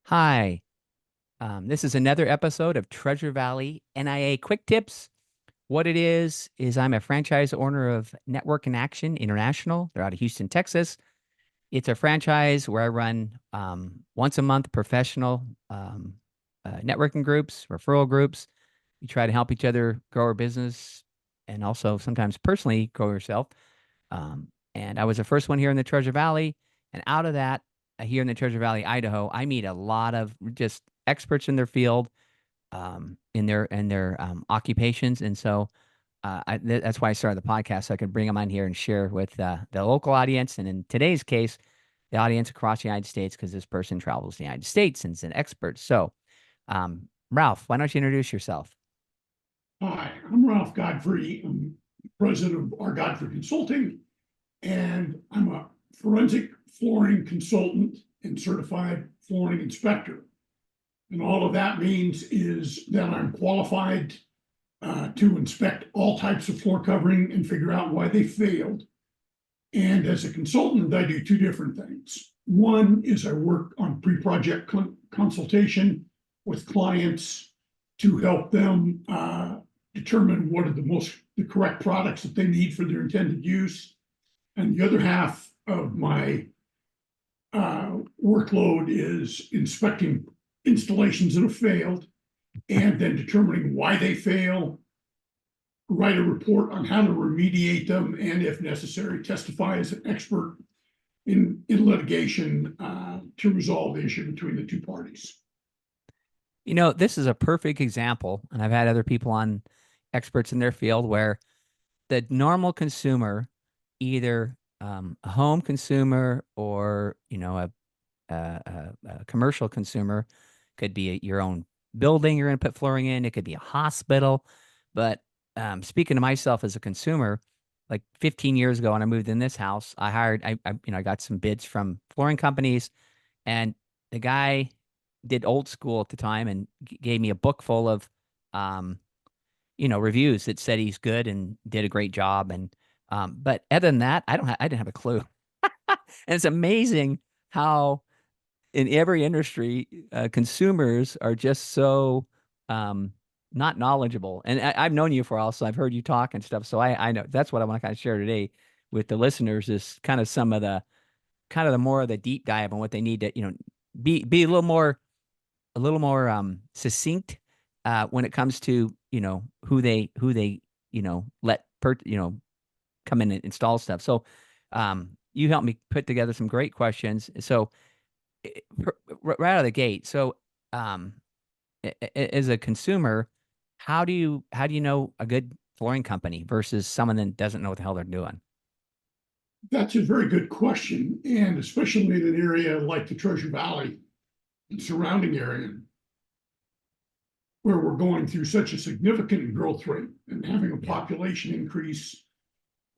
Hi, this is another episode of Treasure Valley NIA Quick Tips. What it is I'm a franchise owner of Network in Action International. They're out of Houston, Texas. It's a franchise where I run once a month professional networking groups, referral groups. We try to help each other grow our business and also sometimes personally grow yourself. And I was the first one here in the Treasure Valley. And out of that, here in the Treasure Valley, Idaho, I meet a lot of just experts in their field, in their occupations. And so that's why I started the podcast, so I could bring them on here and share with the local audience. And in today's case, the audience across the United States, because this person travels the United States and is an expert. So, Ralph, why don't you introduce yourself? Hi, I'm Ralph Godfrey. I'm president of our Godfrey Consulting, and I'm a forensic flooring consultant and certified flooring inspector. And all of that means is that I'm qualified to inspect all types of floor covering and figure out why they failed. And as a consultant, I do two different things. One is I work on pre-project consultation with clients to help them determine what are the correct products that they need for their intended use. And the other half of my workload is inspecting installations that have failed and then determining why they fail, write a report on how to remediate them, and if necessary, testify as an expert in litigation to resolve the issue between the two parties. You know, this is a perfect example, and I've had other people on experts in their field where the normal consumer, either a home consumer or a commercial consumer, could be your own building you're going to put flooring in. It could be a hospital. But speaking to myself as a consumer, like 15 years ago when I moved in this house, I got some bids from flooring companies, and the guy did old school at the time and gave me a book full of um, reviews that said he's good and did a great job. And but other than that, I didn't have a clue. And it's amazing how in every industry, consumers are just so um, not knowledgeable. And I've known you for a while, so I've heard you talk and stuff. So I know that's what I want to kind of share today with the listeners is kind of some of the kind of the more of the deep dive on what they need to, be a little more succinct when it comes to who they let come in and install stuff. So you helped me put together some great questions. So right out of the gate. So, um, as a consumer, how do you know a good flooring company versus someone that doesn't know what the hell they're doing? That's a very good question, and especially in an area like the Treasure Valley and surrounding area, where we're going through such a significant growth rate and having a Yeah. population increase.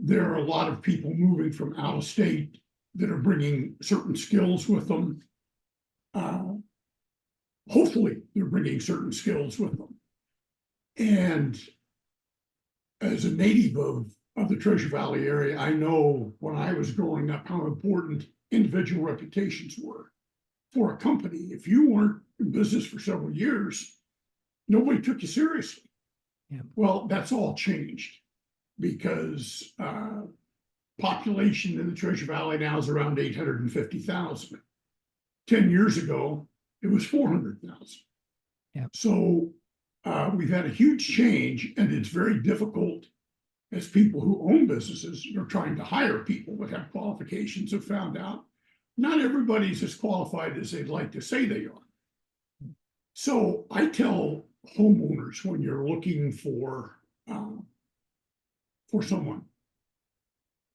There are a lot of people moving from out of state that are bringing certain skills with them. Uh, Hopefully, they're bringing certain skills with them. And as a native of the Treasure Valley area, I know when I was growing up how important individual reputations were for a company. If you weren't in business for several years, nobody took you seriously. Yeah. Well, that's all changed because population in the Treasure Valley now is around 850,000. 10 years ago, it was 400,000. Yeah. So we've had a huge change, and it's very difficult as people who own businesses are trying to hire people that have qualifications have found out not everybody's as qualified as they'd like to say they are. So I tell homeowners when you're looking for someone,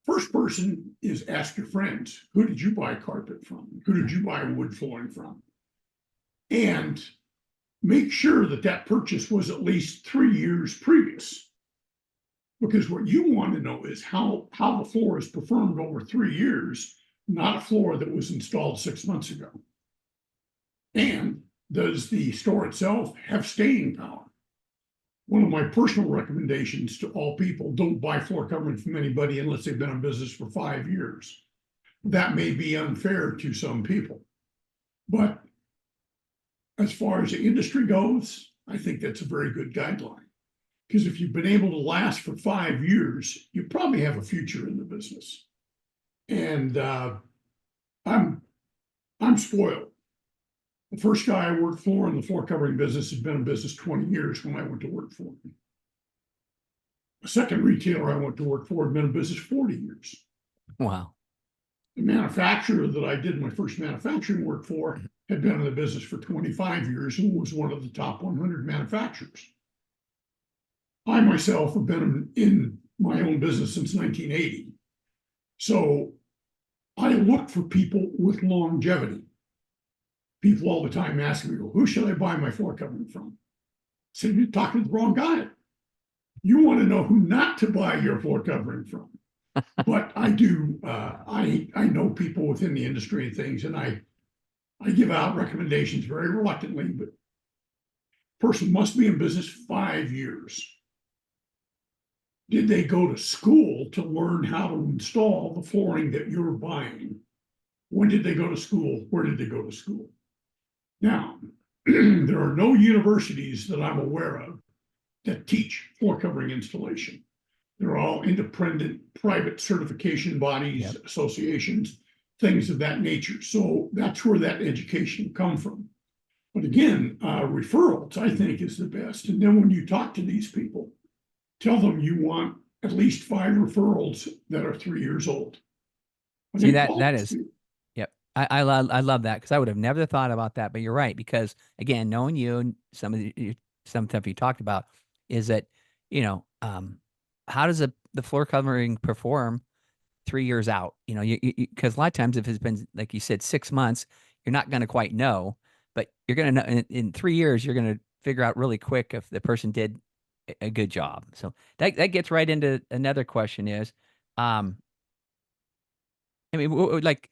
first person is ask your friends, who did you buy carpet from? Who did you buy wood flooring from? And make sure that that purchase was at least 3 years previous. Because what you want to know is how the floor is performed over 3 years, not a floor that was installed 6 months ago. And does the store itself have staying power? One of my personal recommendations to all people, don't buy floor covering from anybody unless they've been in business for 5 years. That may be unfair to some people, but as far as the industry goes, I think that's a very good guideline. Because if you've been able to last for 5 years, you probably have a future in the business. And I'm spoiled. The first guy I worked for in the floor covering business had been in business 20 years when I went to work for him. The second retailer I went to work for had been in business 40 years. Wow. The manufacturer that I did my first manufacturing work for had been in the business for 25 years and was one of the top 100 manufacturers. I myself have been in my own business since 1980. So I look for people with longevity. People all the time ask me, well, who should I buy my floor covering from? I said, you're talking to the wrong guy. You want to know who not to buy your floor covering from. But I do, I know people within the industry and things, and I give out recommendations very reluctantly, but person must be in business 5 years. Did they go to school to learn how to install the flooring that you're buying? When did they go to school? Where did they go to school? Now, there are no universities that I'm aware of that teach floor covering installation. They're all independent, private certification bodies, Yep. associations, things of that nature. So that's where that education come from. But again, referrals, I think, is the best. And then when you talk to these people, tell them you want at least 5 referrals that are 3 years old. See, that is, yep. I love that, because I would have never thought about that. But you're right, because again, knowing you and some stuff you talked about is that, how does the floor covering perform 3 years out? Because a lot of times, if it's been, like you said, 6 months, you're not going to quite know, but you're going to know in 3 years, you're going to figure out really quick if the person did a good job. So that gets right into another question is, I mean, like,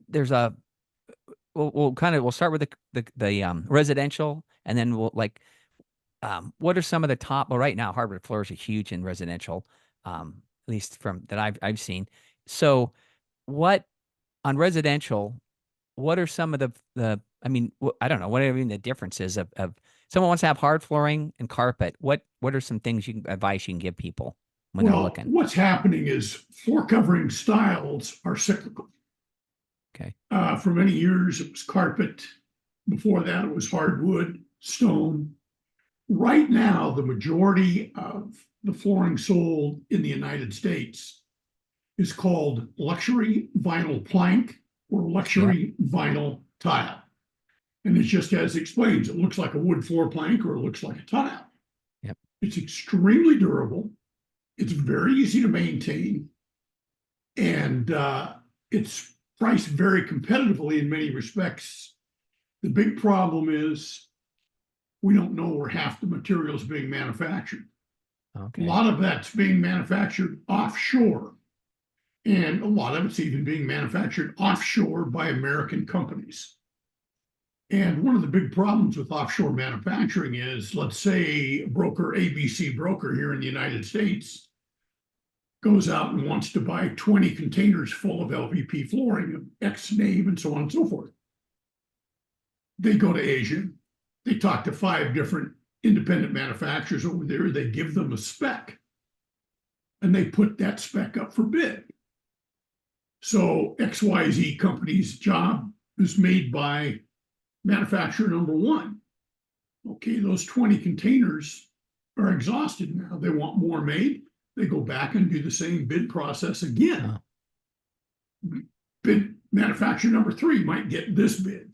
there's a, we'll start with the residential, and then we'll like, what are some of the top? Well, right now, hardwood floors are huge in residential, at least from that I've seen. So, what on residential? What are some of the? I mean, I don't know. What are even the differences of someone wants to have hard flooring and carpet? What are some things advice you can give people when they're Well, looking? what's happening is floor covering styles are cyclical. Okay. For many years, it was carpet. Before that, it was hardwood, stone. Right now, the majority of the flooring sold in the United States is called luxury vinyl plank or Yep. luxury vinyl tile. And it's just as it explains, it looks like a wood floor plank or it looks like a tile. Yep. It's extremely durable. It's very easy to maintain. And it's priced very competitively in many respects. The big problem is we don't know where half the material is being manufactured. Okay. A lot of that's being manufactured offshore. And a lot of it's even being manufactured offshore by American companies. And one of the big problems with offshore manufacturing is, let's say, a broker, ABC broker here in the United States, goes out and wants to buy 20 containers full of LVP flooring of X name and so on and so forth. They go to Asia. They talk to 5 different independent manufacturers over there. They give them a spec, and they put that spec up for bid. So XYZ company's job is made by manufacturer number 1. Okay, those 20 containers are exhausted now. They want more made. They go back and do the same bid process again. Bid manufacturer number 3 might get this bid.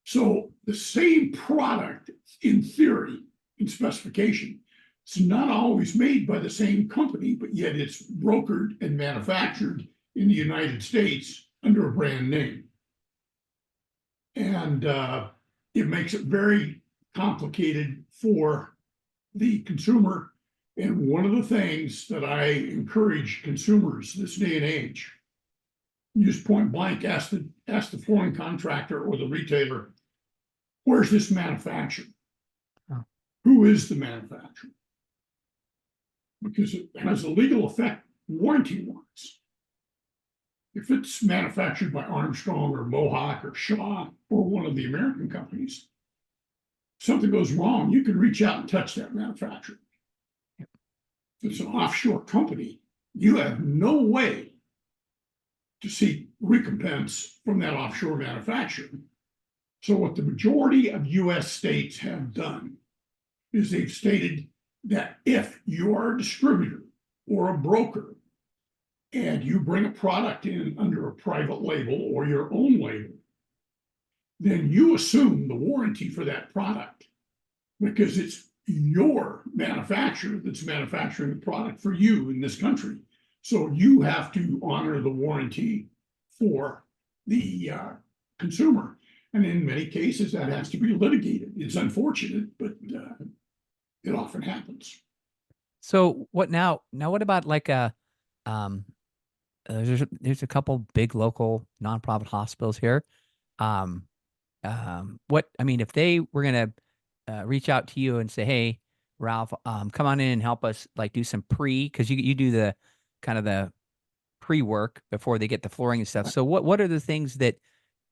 So the same product, in theory, in specification, it's not always made by the same company, but yet it's brokered and manufactured in the United States under a brand name. And it makes it very complicated for the consumer. And one of the things that I encourage consumers this day and age, use point blank, ask the flooring contractor or the retailer, where's this manufactured? Oh. Who is the manufacturer? Because it has a legal effect warranty-wise. If it's manufactured by Armstrong or Mohawk or Shaw or one of the American companies, something goes wrong, you can reach out and touch that manufacturer. If it's an offshore company, you have no way to seek recompense from that offshore manufacturer. So what the majority of US states have done is they've stated that if you are a distributor or a broker and you bring a product in under a private label or your own label, then you assume the warranty for that product because it's your manufacturer that's manufacturing the product for you in this country. So you have to honor the warranty for the consumer. And in many cases, that has to be litigated. It's unfortunate, but it often happens. So what now? Now, what about like um, there's a couple big local nonprofit hospitals here. Um, what I mean, if they were gonna reach out to you and say, "Hey, Ralph, come on in and help us, like do some because you do the kind of the pre work before they get the flooring and stuff." So what are the things that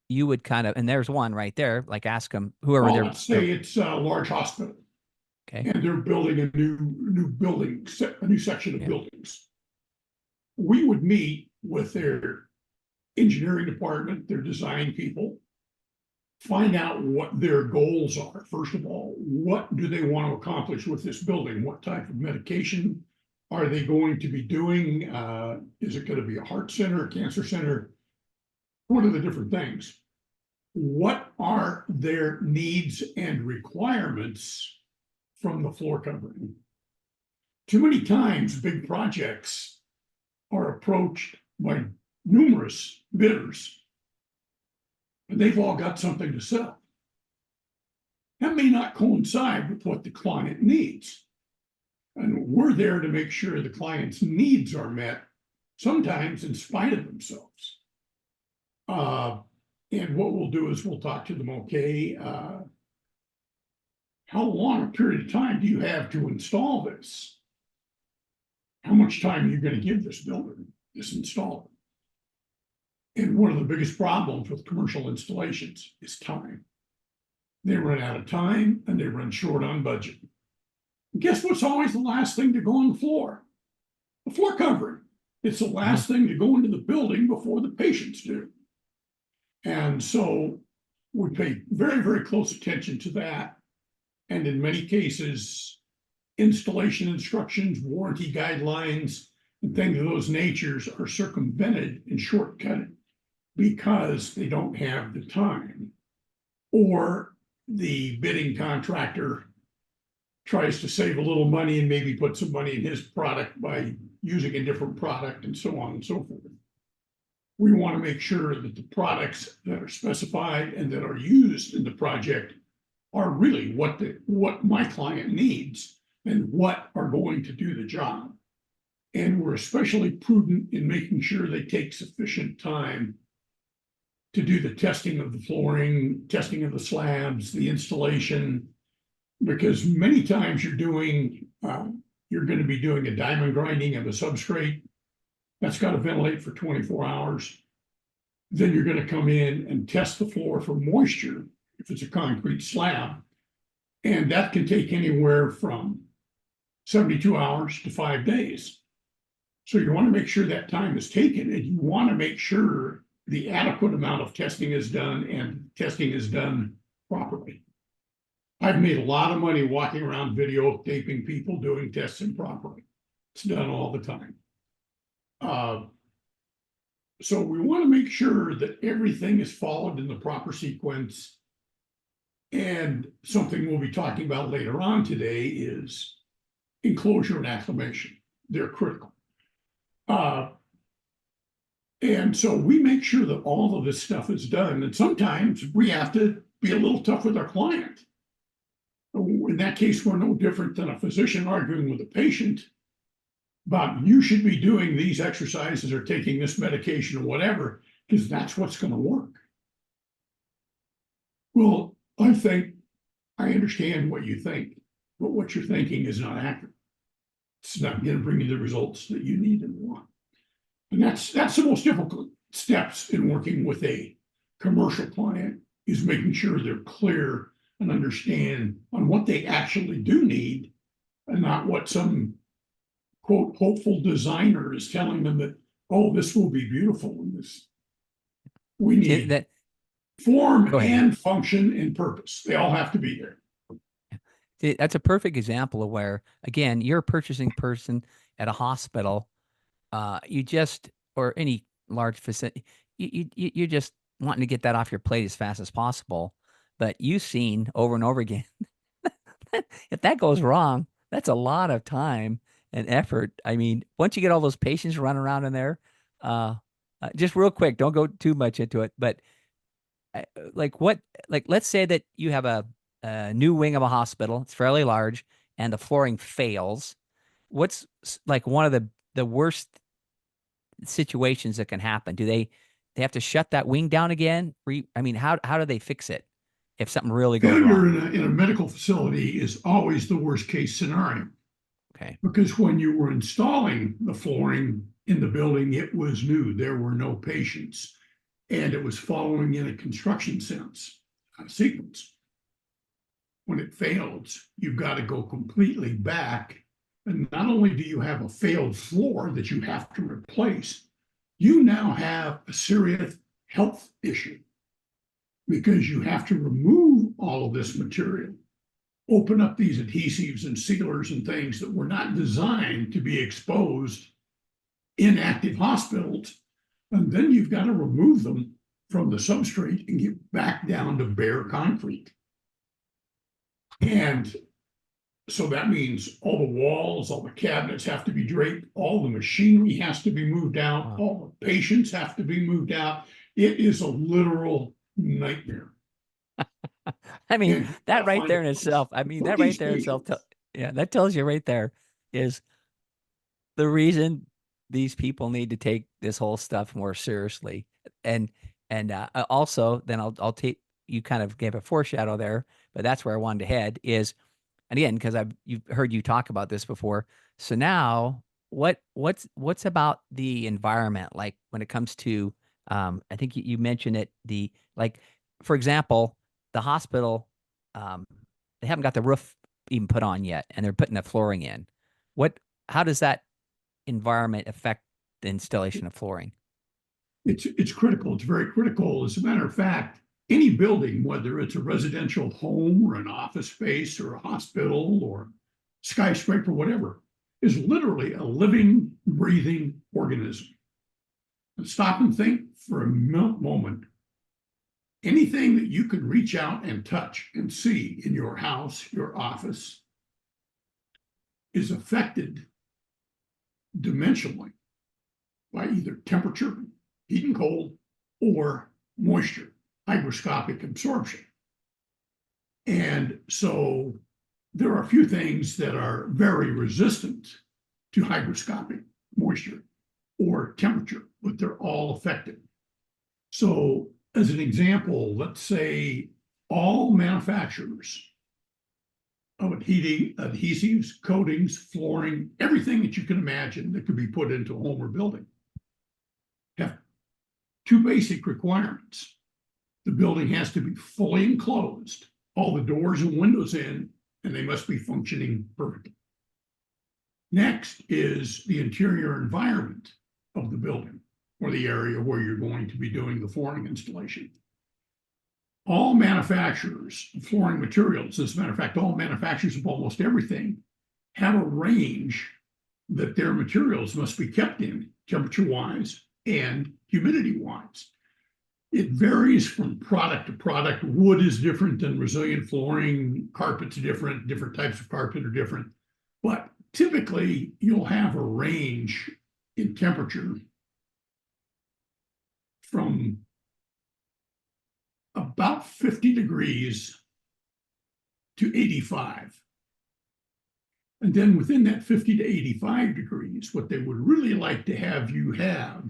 you would kind of, and there's one right there, like ask them whoever Well, they're, let's say it's a large hospital okay, and they're building a new building, a new section of yeah, buildings. We would meet with their engineering department, their design people, find out what their goals are. First of all, what do they want to accomplish with this building? What type of medication are they going to be doing? Is it going to be a heart center, a cancer center? What are the different things? What are their needs and requirements from the floor covering? Too many times, big projects are approached by numerous bidders, and they've all got something to sell. That may not coincide with what the client needs. And we're there to make sure the client's needs are met, sometimes in spite of themselves. And what we'll do is we'll talk to them, okay, how long a period of time do you have to install this? How much time are you going to give this builder, this installer? And one of the biggest problems with commercial installations is time. They run out of time and they run short on budget. And guess what's always the last thing to go on the floor? The floor covering. It's the last thing to go into the building before the patients do. And so we pay very, very close attention to that. And in many cases, installation instructions, warranty guidelines, and things of those natures are circumvented and shortcutted because they don't have the time. Or the bidding contractor tries to save a little money and maybe put some money in his product by using a different product and so on and so forth. We want to make sure that the products that are specified and that are used in the project are really what my client needs and what are going to do the job. And we're especially prudent in making sure they take sufficient time to do the testing of the flooring, testing of the slabs, the installation, because many times you're going to be doing a diamond grinding of a substrate that's got to ventilate for 24 hours. Then you're going to come in and test the floor for moisture if it's a concrete slab, and that can take anywhere from 72 hours to 5 days. So you want to make sure that time is taken, and you want to make sure the adequate amount of testing is done and testing is done properly. I've made a lot of money walking around videotaping people doing tests improperly. It's done all the time. So we want to make sure that everything is followed in the proper sequence. And something we'll be talking about later on today is enclosure and acclimation. They're critical. And so we make sure that all of this stuff is done. And sometimes we have to be a little tough with our client. In that case, we're no different than a physician arguing with a patient about you should be doing these exercises or taking this medication or whatever, because that's what's going to work. Well, I think I understand what you think, but what you're thinking is not accurate. It's not going to bring you the results that you need and want. And that's the most difficult steps in working with a commercial client, is making sure they're clear and understand on what they actually do need, and not what some quote hopeful designer is telling them that, oh, this will be beautiful in this. We See, need that form go ahead. and function and purpose. They all have to be there. See, that's a perfect example of where, again, you're a purchasing person at a hospital. You just, or any large facility, you're just wanting to get that off your plate as fast as possible. But you've seen over and over again, if that goes wrong, that's a lot of time and effort. I mean, once you get all those patients running around in there, uh, just real quick, don't go too much into it, but like what, like let's say that you have a new wing of a hospital, it's fairly large, and the flooring fails. What's like one of the worst situations that can happen? Do they have to shut that wing down again? I mean, how do they fix it if something really goes Failure wrong? in a medical facility is always the worst case scenario, Okay. because when you were installing the flooring in the building, it was new. There were no patients, and it was following in a construction sequence. When it fails, you've got to go completely back. And not only do you have a failed floor that you have to replace, you now have a serious health issue, because you have to remove all of this material, open up these adhesives and sealers and things that were not designed to be exposed in active hospitals. And then you've got to remove them from the substrate and get back down to bare concrete. And so that means all the walls, all the cabinets have to be draped, all the machinery has to be moved out, Wow. all the patients have to be moved out. It is a literal nightmare. I mean, And that right find a there in place itself, I to mean, put that right these there in itself, patients. yeah, that tells you right there is the reason these people need to take this whole stuff more seriously. And also, then I'll take, you kind of gave a foreshadow there, but that's where I wanted to head is, and again, because you've heard you talk about this before. So now, what's about the environment like when it comes to, I think you mentioned it, the like, for example, the hospital, um, they haven't got the roof even put on yet, and they're putting the flooring in. What, how does that environment affect the installation of flooring? It's critical. It's very critical. As a matter of fact, any building, whether it's a residential home or an office space or a hospital or skyscraper, whatever, is literally a living, breathing organism. Stop and think for a moment. Anything that you can reach out and touch and see in your house, your office, is affected dimensionally by either temperature, heat and cold, or moisture, hygroscopic absorption. And so there are a few things that are very resistant to hygroscopic moisture or temperature, but they're all affected. So as an example, let's say all manufacturers of adhesives, coatings, flooring, everything that you can imagine that could be put into a home or building have two basic requirements. The building has to be fully enclosed, all the doors and windows in, and they must be functioning perfectly. Next is the interior environment of the building or the area where you're going to be doing the flooring installation. All manufacturers of flooring materials, as a matter of fact, all manufacturers of almost everything, have a range that their materials must be kept in, temperature-wise and humidity-wise. It varies from product to product. Wood is different than resilient flooring. Carpet's different. Different types of carpet are different. But typically, you'll have a range in temperature from about 50 degrees to 85. And then within that 50 to 85 degrees, what they would really like to have you have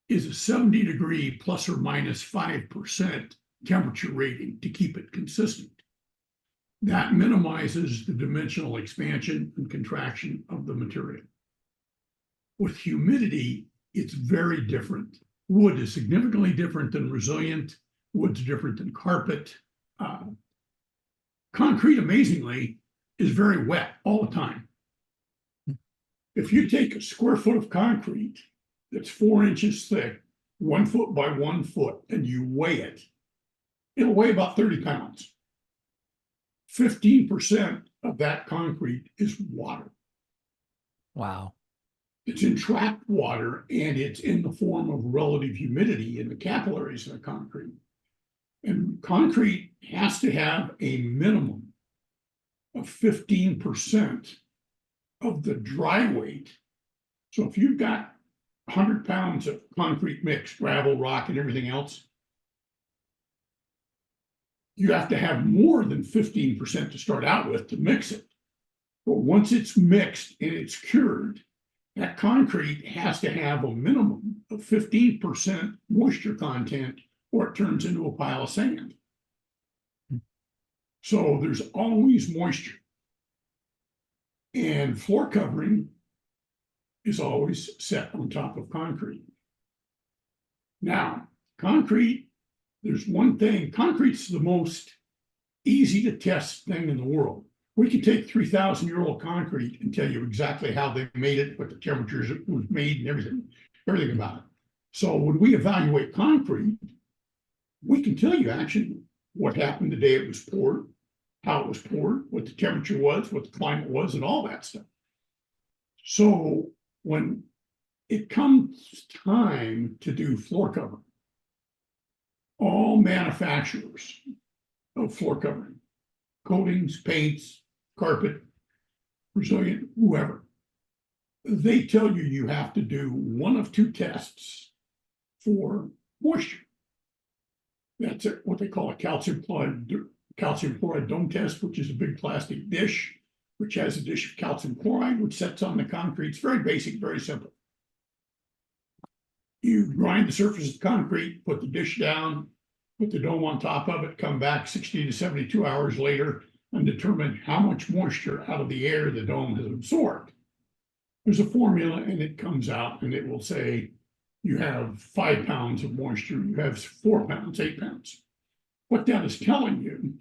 is a 70-degree plus or minus 5% temperature rating to keep it consistent. That minimizes the dimensional expansion and contraction of the material. With humidity, it's very different. Wood is significantly different than resilient. Wood's different than carpet. concrete, amazingly, is very wet all the time. If you take a square foot of concrete that's 4 inches thick, 1 foot by 1 foot, and you weigh it, it'll weigh about 30 pounds. 15% of that concrete is water. Wow. It's in trapped water, and it's in the form of relative humidity in the capillaries of the concrete. And concrete has to have a minimum of 15% of the dry weight. So if you've got 100 pounds of concrete mix, gravel, rock, and everything else, you have to have more than 15% to start out with to mix it. But once it's mixed and it's cured, that concrete has to have a minimum of 15% moisture content, or it turns into a pile of sand. So there's always moisture. And floor covering is always set on top of concrete. Now, concrete, there's one thing, concrete's the most easy to test thing in the world. We can take 3,000-year-old concrete and tell you exactly how they made it, what the temperatures it was made, and everything about it. So when we evaluate concrete, we can tell you actually what happened the day it was poured, how it was poured, what the temperature was, what the climate was, and all that stuff. So when it comes time to do floor covering, all manufacturers of floor covering, coatings, paints, carpet, Brazilian, whoever, they tell you you have to do one of two tests for moisture. That's what they call a calcium chloride dome test, which is a big plastic dish, which has a dish of calcium chloride, which sets on the concrete. It's very basic, very simple. You grind the surface of the concrete, put the dish down, put the dome on top of it, come back 60 to 72 hours later, and determine how much moisture out of the air the dome has absorbed. There's a formula, and it comes out, and it will say you have 5 pounds of moisture, you have 4 pounds, 8 pounds. What that is telling you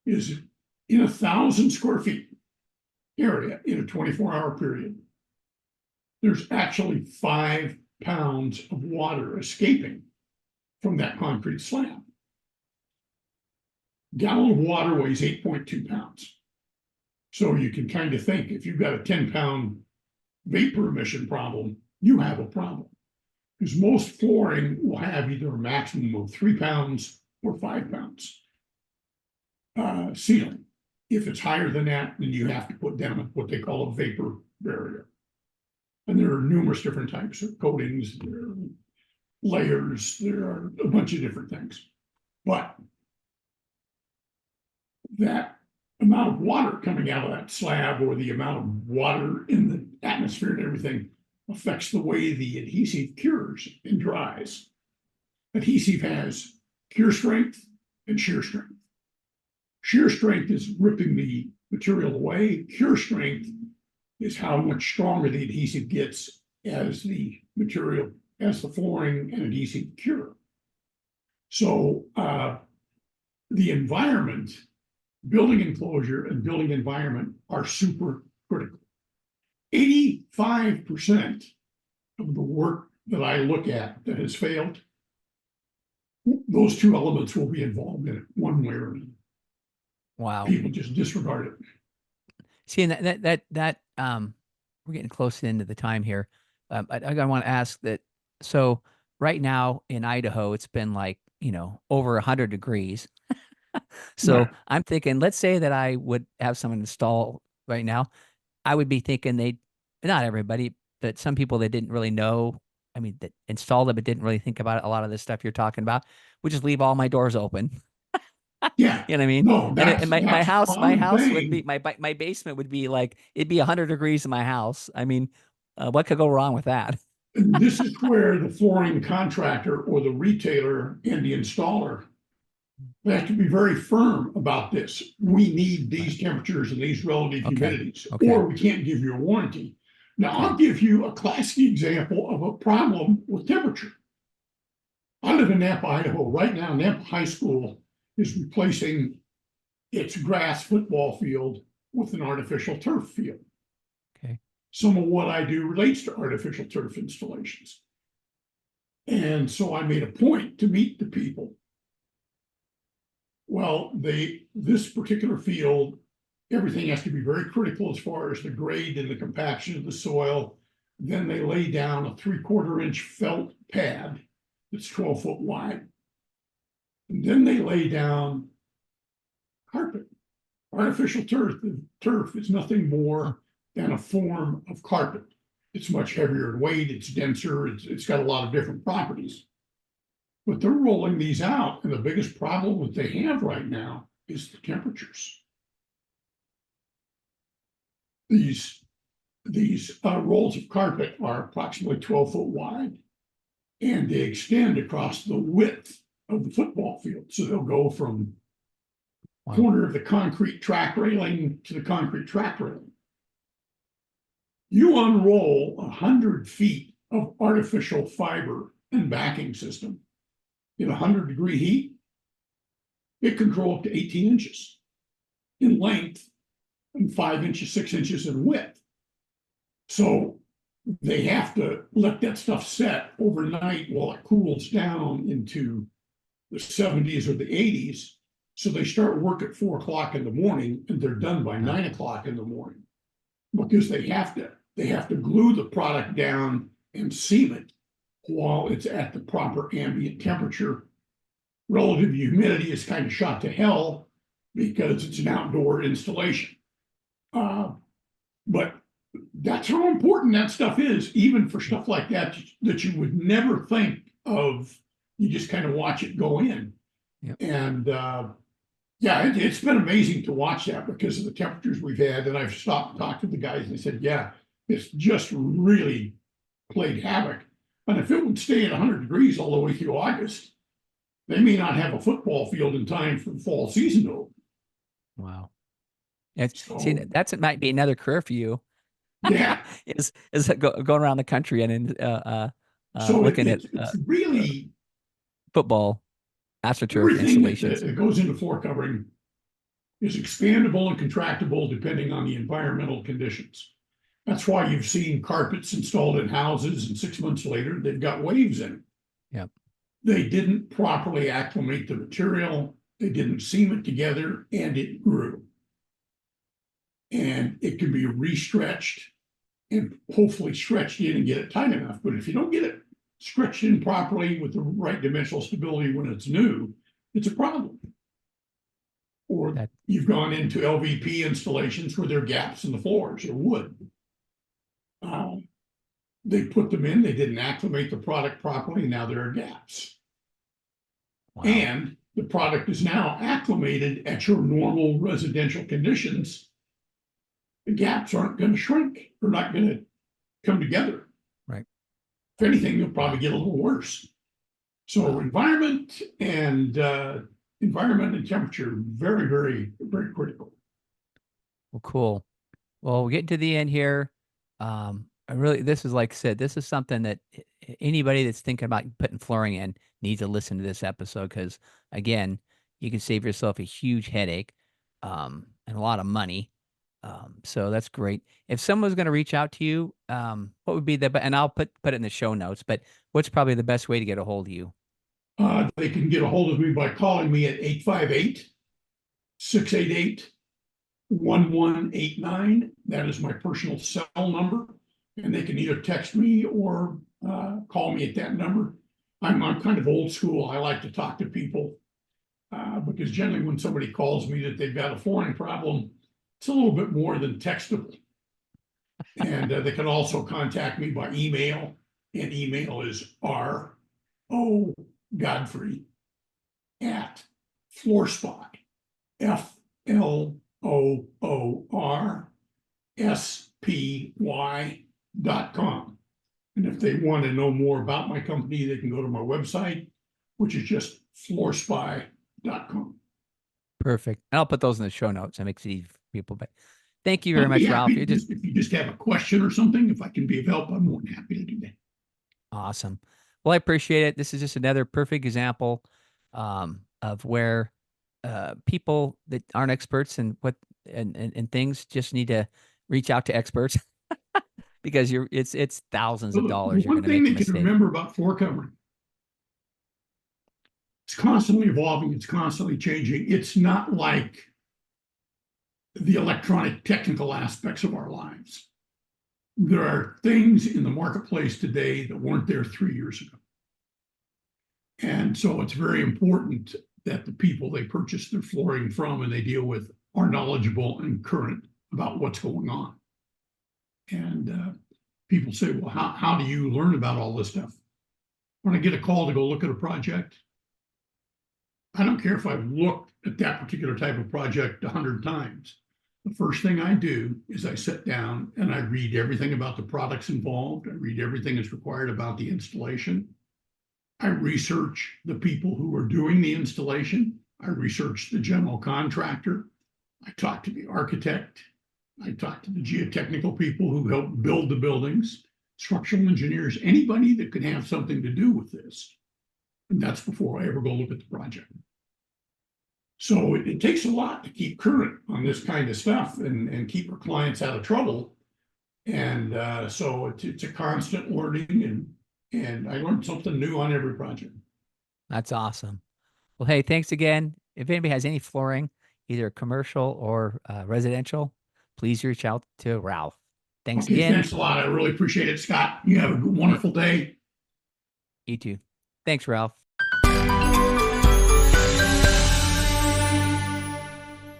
is in 1,000 square feet area in a 24-hour period, there's actually 5 pounds of water escaping from that concrete slab. Gallon of water weighs 8.2 pounds. So you can kind of think if you've got a 10-pound vapor emission problem, you have a problem. Because most flooring will have either a maximum of 3 pounds or 5 pounds ceiling. If it's higher than that, then you have to put down what they call a vapor barrier. And there are numerous different types of coatings, there are layers, there are a bunch of different things. But that amount of water coming out of that slab, or the amount of water in the atmosphere and everything, affects the way the adhesive cures and dries. Adhesive has cure strength and shear strength. Shear strength is ripping the material away. Cure strength is how much stronger the adhesive gets as the material, as the flooring and adhesive cure. So the environment, building enclosure and building environment are super critical. 85% of the work that I look at that has failed, those two elements will be involved in it one way or another. Wow. People just disregard it. See, and that we're getting close to the end of the time here. I want to ask that. So right now in Idaho, it's been like, over 100 degrees. So Right. I'm thinking, let's say that I would have someone install right now. I would be thinking not everybody, but some people that didn't really know, that installed it, but didn't really think about a lot of this stuff you're talking about, would just leave all my doors open. Yeah. You know what I mean? No, And my that's a my common house would be, thing. my basement would be like, it'd be 100 degrees in my house. What could go wrong with that? And this is where the flooring contractor or the retailer and the installer, they have to be very firm about this. We need these temperatures and these relative Okay. humidities, Okay. or we can't give you a warranty. Now, Okay. I'll give you a classic example of a problem with temperature. I live in Nampa, Idaho. Right now, Nampa High School is replacing it's grass football field with an artificial turf field. Okay. Some of what I do relates to artificial turf installations. And so I made a point to meet the people. Well, this particular field, everything has to be very critical as far as the grade and the compaction of the soil. Then they lay down a 3/4 inch felt pad that's 12 foot wide. And then they lay down carpet. Artificial turf is nothing more than a form of carpet. It's much heavier in weight, it's denser, it's got a lot of different properties. But they're rolling these out, and the biggest problem that they have right now is the temperatures. These rolls of carpet are approximately 12 foot wide, and they extend across the width of the football field. So they'll go from corner of the concrete track railing to the concrete track railing. You unroll 100 feet of artificial fiber and backing system in 100-degree heat, it can grow up to 18 inches in length and 5 inches, 6 inches in width. So they have to let that stuff set overnight while it cools down into the 70s or the 80s. So they start work at 4 o'clock in the morning and they're done by 9 o'clock in the morning, because they have to glue the product down and seam it while it's at the proper ambient temperature. Relative humidity is kind of shot to hell because it's an outdoor installation. But that's how important that stuff is, even for stuff like that you would never think of. You just kind of watch it go in. Yep. And yeah, it's been amazing to watch that because of the temperatures we've had. And I've stopped and talked to the guys and they said, yeah, it's just really played havoc. And if it would stay at 100 degrees all the way through August, they may not have a football field in time for the fall season to open. Wow. It's, So, see, it might be another career for you. yeah. is going around the country and So looking at it's really football AstroTurf everything installations. that goes into floor covering is expandable and contractible depending on the environmental conditions. That's why you've seen carpets installed in houses, and 6 months later, they've got waves in it. Yep. They didn't properly acclimate the material, they didn't seam it together, and it grew. And it can be restretched and hopefully stretched in and get it tight enough. But if you don't get it stretched in properly with the right dimensional stability when it's new, it's a problem. Or you've gone into LVP installations where there are gaps in the floors or wood. They put them in, they didn't acclimate the product properly, and now there are gaps. Wow. And the product is now acclimated at your normal residential conditions. The gaps aren't going to shrink. They're not going to come together. Right. If anything, they'll probably get a little worse. So environment and temperature, very, very, very critical. Well, cool. Well, we're getting to the end here. This is, like I said, this is something that anybody that's thinking about putting flooring in needs to listen to this episode, because again, you can save yourself a huge headache and a lot of money. So that's great. If someone's going to reach out to you, what would be and I'll put it in the show notes, but what's probably the best way to get a hold of you? They can get a hold of me by calling me at 858-688-1189. That is my personal cell number. And they can either text me or call me at that number. I'm kind of old school. I like to talk to people because generally when somebody calls me that they've got a flooring problem, it's a little bit more than textable. And they can also contact me by email. And email is R.O. Godfrey at Floorspot, FLOORSPY.com. And if they want to know more about my company, they can go to my website, which is just floorspy.com. Perfect. And I'll put those in the show notes. That makes it easy for people. But thank you very much, Ralph. If you just have a question or something, if I can be of help, I'm more than happy to do that. Awesome. Well, I appreciate it. This is just another perfect example of where people that aren't experts and what and things just need to reach out to experts because it's thousands of The dollars you're going one to thing make a they can mistake. remember about floor covering, it's constantly evolving, it's constantly changing. It's not like the electronic technical aspects of our lives. There are things in the marketplace today that weren't there 3 years ago. And so it's very important that the people they purchase their flooring from and they deal with are knowledgeable and current about what's going on. And people say, well, how do you learn about all this stuff? When I get a call to go look at a project, I don't care if I've looked at that particular type of project 100 times. The first thing I do is I sit down and I read everything about the products involved. I read everything that's required about the installation. I research the people who are doing the installation. I research the general contractor. I talk to the architect. I talk to the geotechnical people who help build the buildings, structural engineers, anybody that could have something to do with this. And that's before I ever go look at the project. So it takes a lot to keep current on this kind of stuff and keep our clients out of trouble. And so it's a constant learning, and I learned something new on every project. That's awesome. Well, hey, thanks again. If anybody has any flooring, either commercial or residential, please reach out to Ralph. Thanks Okay, again. thanks a lot. I really appreciate it, Scott. You have a wonderful day. You too. Thanks, Ralph.